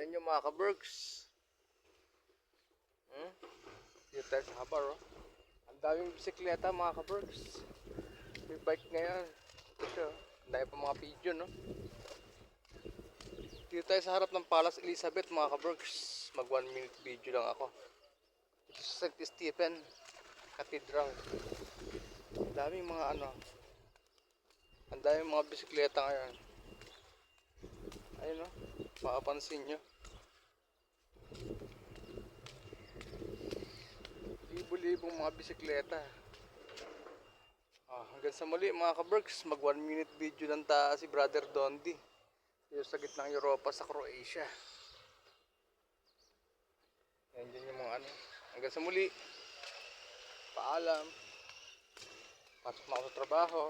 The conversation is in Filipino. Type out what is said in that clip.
Tingnan nyo mga ka-berks. Dito tayo sa Habar, oh. Ang daming bisikleta mga ka-berks. May bike ngayon. Ito siya, ang dami pa mga pigeon, no? Dito tayo sa harap ng Palace Elizabeth mga ka-berks. Mag 1 minute video lang ako. Ito sa St. Stephen Cathedral. Ang daming mga ang daming mga bisikleta ngayon. Ayun, no? Makapansin nyo. Libo-libong mga bisikleta. Hanggang sa muli mga ka-berks, mag 1 minute video lang si Brother Dondi. Dito sa gitnang Europa sa Croatia. Yan dyan yung mga Hanggang sa muli. Paalam. Pasok na ako sa trabaho.